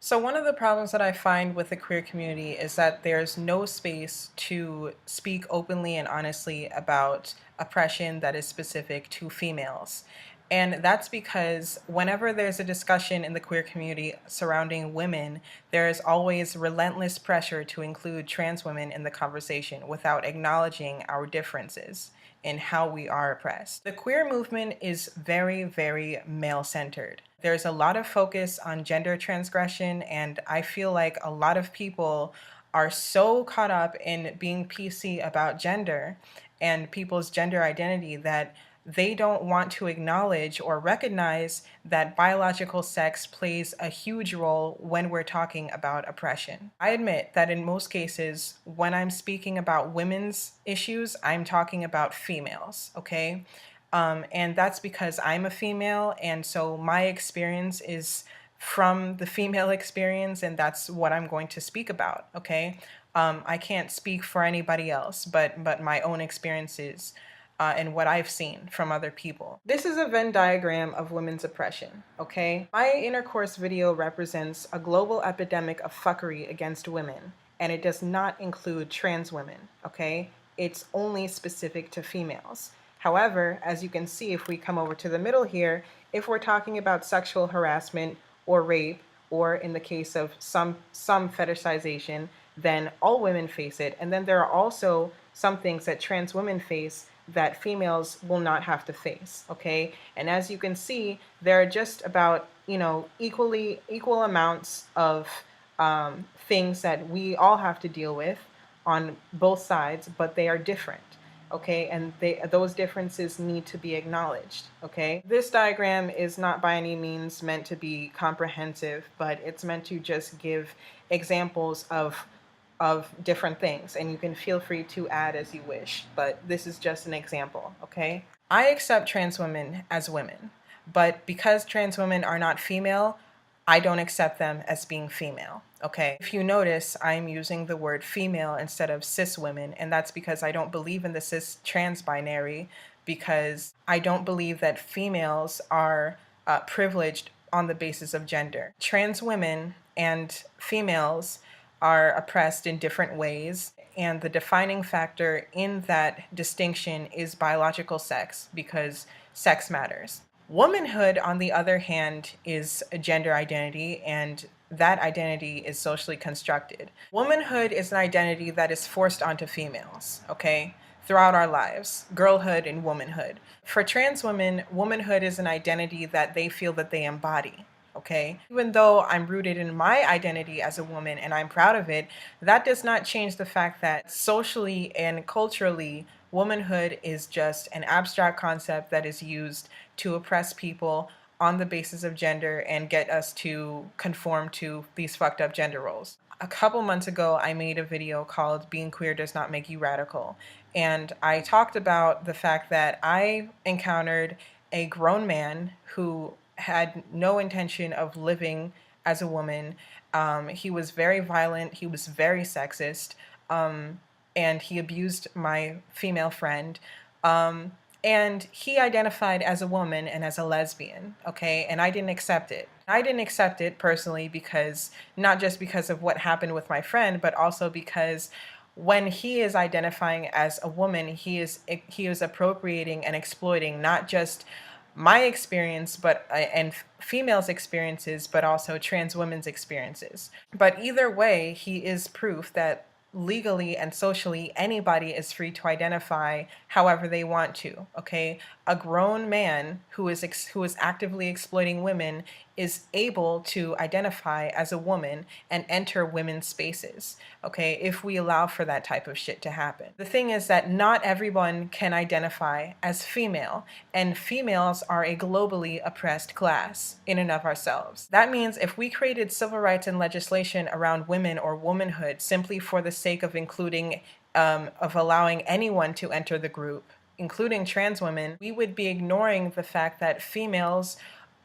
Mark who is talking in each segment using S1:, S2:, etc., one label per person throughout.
S1: So one of the problems that I find with the queer community is that there's no space to speak openly and honestly about oppression that is specific to females. And that's because whenever there's a discussion in the queer community surrounding women, there is always relentless pressure to include trans women in the conversation without acknowledging our differences in how we are oppressed. The queer movement is very, very male centered. There's a lot of focus on gender transgression, and I feel like a lot of people are so caught up in being PC about gender and people's gender identity that they don't want to acknowledge or recognize that biological sex plays a huge role when we're talking about oppression. I admit that in most cases, when I'm speaking about women's issues, I'm talking about females, okay? And that's because I'm a female, and so my experience is from the female experience, and that's what I'm going to speak about, okay? I can't speak for anybody else, but my own experiences and what I've seen from other people. This is a Venn diagram of women's oppression, okay? My intercourse video represents a global epidemic of fuckery against women, and it does not include trans women, okay? It's only specific to females. However, as you can see, if we come over to the middle here, if we're talking about sexual harassment or rape, or in the case of some fetishization, then all women face it. And then there are also some things that trans women face that females will not have to face, okay? And as you can see, there are just about, equal amounts of things that we all have to deal with on both sides, but they are different. Okay, and those differences need to be acknowledged, okay? This diagram is not by any means meant to be comprehensive, but it's meant to just give examples of different things, and you can feel free to add as you wish, but this is just an example, okay? I accept trans women as women, but because trans women are not female, I don't accept them as being female, okay? If you notice, I'm using the word female instead of cis women, and that's because I don't believe in the cis trans binary, because I don't believe that females are privileged on the basis of gender. Trans women and females are oppressed in different ways, and the defining factor in that distinction is biological sex, because sex matters. Womanhood, on the other hand, is a gender identity, and that identity is socially constructed. Womanhood is an identity that is forced onto females, okay, throughout our lives, girlhood and womanhood. For trans women, womanhood is an identity that they feel that they embody, okay? Even though I'm rooted in my identity as a woman and I'm proud of it, that does not change the fact that socially and culturally, womanhood is just an abstract concept that is used to oppress people on the basis of gender and get us to conform to these fucked up gender roles. A couple months ago, I made a video called Being Queer Does Not Make You Radical. And I talked about the fact that I encountered a grown man who had no intention of living as a woman. He was very violent, he was very sexist, and he abused my female friend. And he identified as a woman and as a lesbian, okay? And I didn't accept it. I didn't accept it personally because, not just because of what happened with my friend, but also because when he is identifying as a woman, he is appropriating and exploiting not just my experience, but and females' experiences, but also trans women's experiences. But either way, he is proof that legally and socially anybody is free to identify however they want to, okay? A grown man who is actively exploiting women is able to identify as a woman and enter women's spaces, okay, if we allow for that type of shit to happen. The thing is that not everyone can identify as female, and females are a globally oppressed class in and of ourselves. That means if we created civil rights and legislation around women or womanhood simply for the sake of including, of allowing anyone to enter the group, including trans women, we would be ignoring the fact that females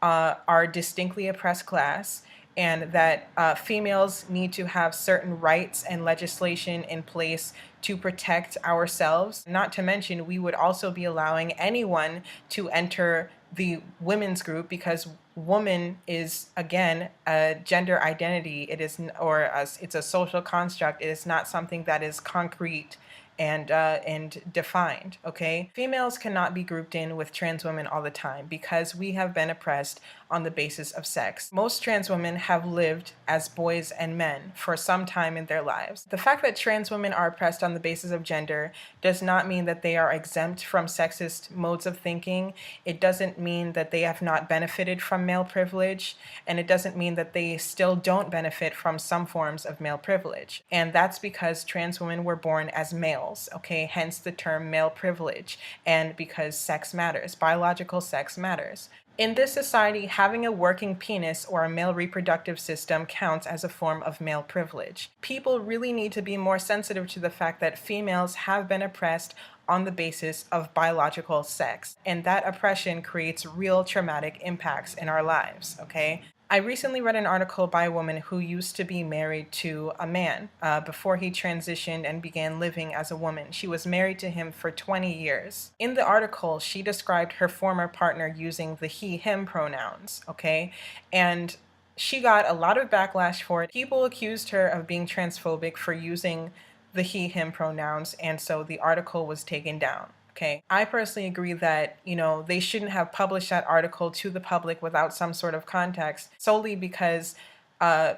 S1: are distinctly oppressed class, and that females need to have certain rights and legislation in place to protect ourselves. Not to mention, we would also be allowing anyone to enter the women's group because woman is, again, a gender identity. It is, it's a social construct. It is not something that is concrete and defined. Okay, females cannot be grouped in with trans women all the time because we have been oppressed on the basis of sex. Most trans women have lived as boys and men for some time in their lives. The fact that trans women are oppressed on the basis of gender does not mean that they are exempt from sexist modes of thinking. It doesn't mean that they have not benefited from male privilege, and it doesn't mean that they still don't benefit from some forms of male privilege. And that's because trans women were born as males, okay? Hence the term male privilege, and because sex matters, biological sex matters. In this society, having a working penis or a male reproductive system counts as a form of male privilege. People really need to be more sensitive to the fact that females have been oppressed on the basis of biological sex, and that oppression creates real traumatic impacts in our lives, okay? I recently read an article by a woman who used to be married to a man before he transitioned and began living as a woman. She was married to him for 20 years. In the article, she described her former partner using the he, him pronouns, okay? And she got a lot of backlash for it. People accused her of being transphobic for using the he, him pronouns, and so the article was taken down. Okay. I personally agree that, they shouldn't have published that article to the public without some sort of context, solely because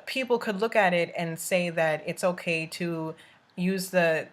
S1: people could look at it and say that it's okay to use the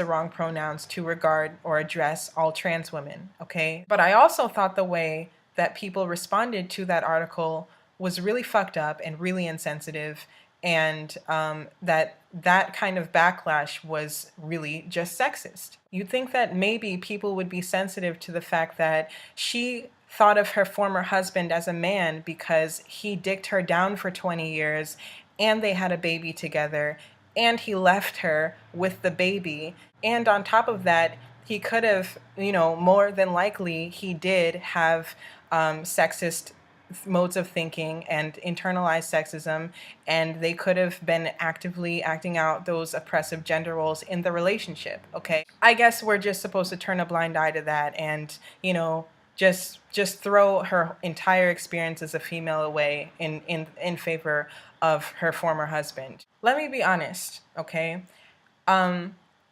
S1: wrong pronouns to regard or address all trans women. Okay. But I also thought the way that people responded to that article was really fucked up and really insensitive, and that kind of backlash was really just sexist. You'd think that maybe people would be sensitive to the fact that she thought of her former husband as a man because he dicked her down for 20 years and they had a baby together and he left her with the baby. And on top of that, he could have, more than likely, he did have sexist modes of thinking and internalized sexism, and they could have been actively acting out those oppressive gender roles in the relationship. Okay, I guess we're just supposed to turn a blind eye to that and just throw her entire experience as a female away in favor of her former husband. Let me be honest, okay?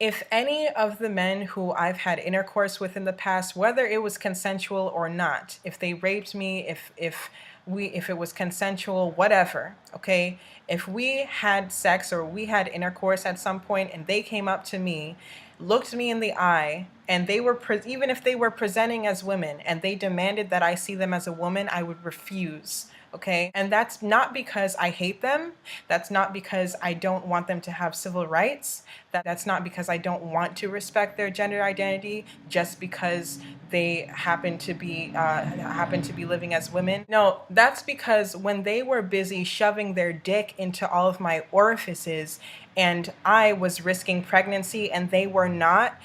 S1: If any of the men who I've had intercourse with in the past, whether it was consensual or not, if they raped me, if it was consensual, whatever, okay? If we had sex or we had intercourse at some point and they came up to me, looked me in the eye, and they were even if they were presenting as women and they demanded that I see them as a woman, I would refuse. Okay. And that's not because I hate them. That's not because I don't want them to have civil rights. That's not because I don't want to respect their gender identity just because they happen to be living as women. No, that's because when they were busy shoving their dick into all of my orifices and I was risking pregnancy and they were not,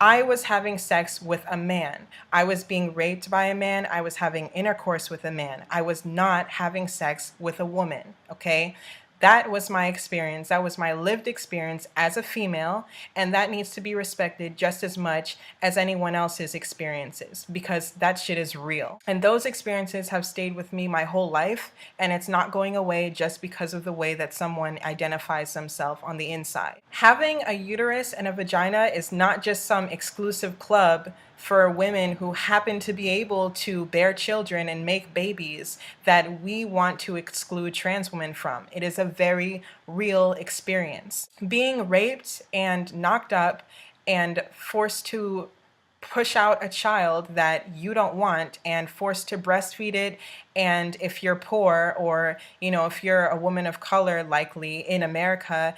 S1: I was having sex with a man. I was being raped by a man. I was having intercourse with a man. I was not having sex with a woman, okay? That was my experience. That was my lived experience as a female, and that needs to be respected just as much as anyone else's experiences, because that shit is real. And those experiences have stayed with me my whole life, and it's not going away just because of the way that someone identifies themselves on the inside. Having a uterus and a vagina is not just some exclusive club for women who happen to be able to bear children and make babies that we want to exclude trans women from. It is a very real experience. Being raped and knocked up and forced to push out a child that you don't want and forced to breastfeed it, and if you're poor or if you're a woman of color, likely in America,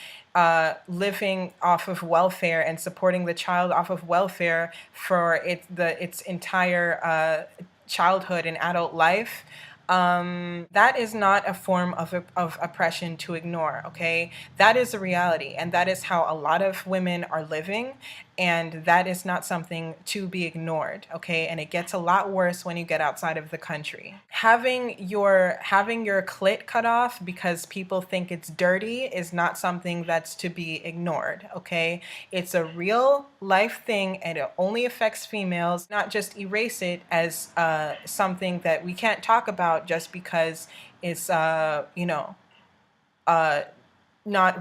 S1: living off of welfare and supporting the child off of welfare for its entire childhood and adult life, that is not a form of oppression to ignore, okay? That is a reality, and that is how a lot of women are living. and that is not something to be ignored, okay? And it gets a lot worse when you get outside of the country. Having your clit cut off because people think it's dirty is not something that's to be ignored, okay? It's a real life thing, and it only affects females. Not just erase it as something that we can't talk about just because it's not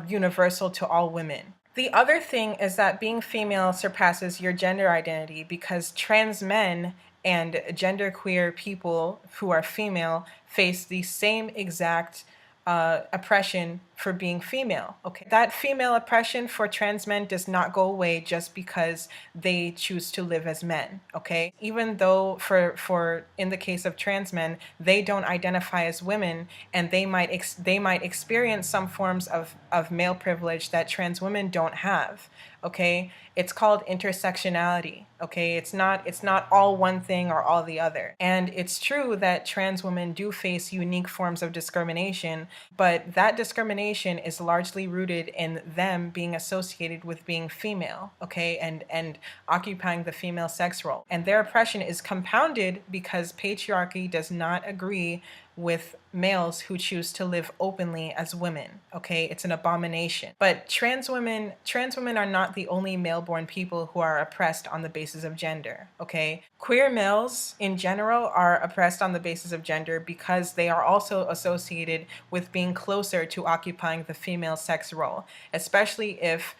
S1: universal to all women. The other thing is that being female surpasses your gender identity, because trans men and genderqueer people who are female face the same exact oppression for being female. Okay, that female oppression for trans men does not go away just because they choose to live as men. Okay, even though for in the case of trans men, they don't identify as women, and they might experience some forms of male privilege that trans women don't have. Okay, it's called intersectionality. Okay, it's not all one thing or all the other. And it's true that trans women do face unique forms of discrimination, but that discrimination is largely rooted in them being associated with being female, okay, and occupying the female sex role. And their oppression is compounded because patriarchy does not agree with males who choose to live openly as women. Okay, it's an abomination. But trans women are not the only male-born people who are oppressed on the basis of gender. Okay, queer males in general are oppressed on the basis of gender because they are also associated with being closer to occupying the female sex role, especially if,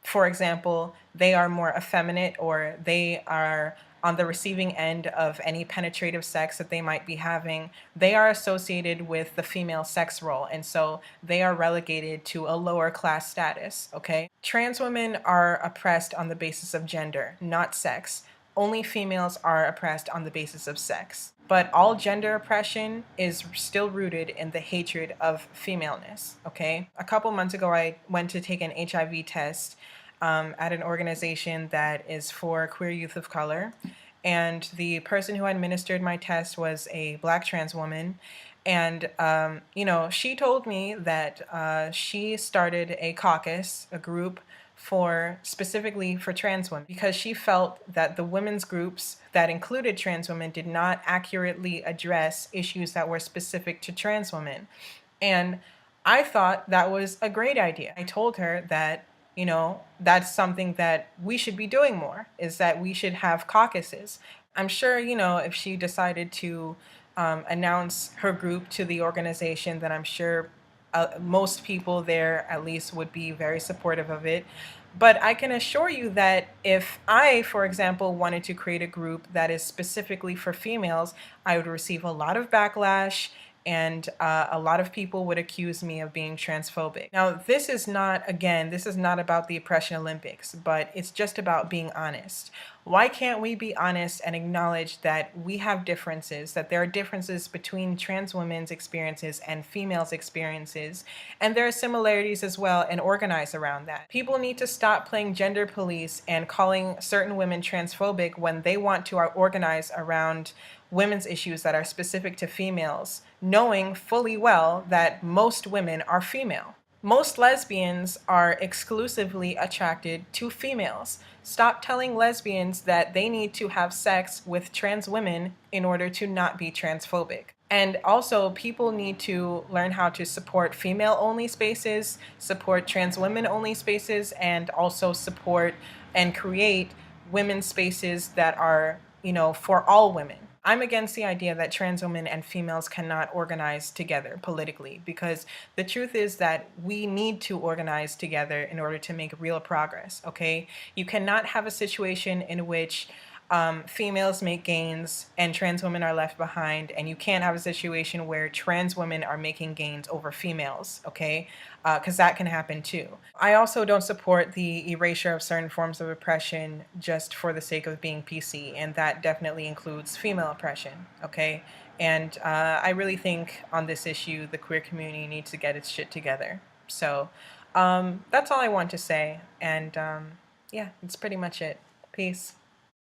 S1: for example, they are more effeminate, or they are on the receiving end of any penetrative sex that they might be having. They are associated with the female sex role, and so they are relegated to a lower class status, okay? Trans women are oppressed on the basis of gender, not sex. Only females are oppressed on the basis of sex. But all gender oppression is still rooted in the hatred of femaleness, okay? A couple months ago, I went to take an HIV test at an organization that is for queer youth of color. And the person who administered my test was a Black trans woman. And, she told me that she started a caucus, a group specifically for trans women, because she felt that the women's groups that included trans women did not accurately address issues that were specific to trans women. And I thought that was a great idea. I told her that that's something that we should be doing more, is that we should have caucuses. I'm sure, if she decided to announce her group to the organization, then I'm sure most people there at least would be very supportive of it. But I can assure you that if I, for example, wanted to create a group that is specifically for females, I would receive a lot of backlash, and a lot of people would accuse me of being transphobic. Now, this is not about the Oppression Olympics, but it's just about being honest. Why can't we be honest and acknowledge that we have differences, that there are differences between trans women's experiences and females' experiences, and there are similarities as well, and organize around that? People need to stop playing gender police and calling certain women transphobic when they want to organize around women's issues that are specific to females, knowing fully well that most women are female. Most lesbians are exclusively attracted to females. Stop telling lesbians that they need to have sex with trans women in order to not be transphobic. And also, people need to learn how to support female-only spaces, support trans women-only spaces, and also support and create women's spaces that are, for all women. I'm against the idea that trans women and females cannot organize together politically, because the truth is that we need to organize together in order to make real progress, okay? You cannot have a situation in which females make gains and trans women are left behind, and you can't have a situation where trans women are making gains over females, okay? Because that can happen too. I also don't support the erasure of certain forms of oppression just for the sake of being PC, and that definitely includes female oppression, okay? And I really think on this issue, the queer community needs to get its shit together. So that's all I want to say, and yeah, that's pretty much it. Peace.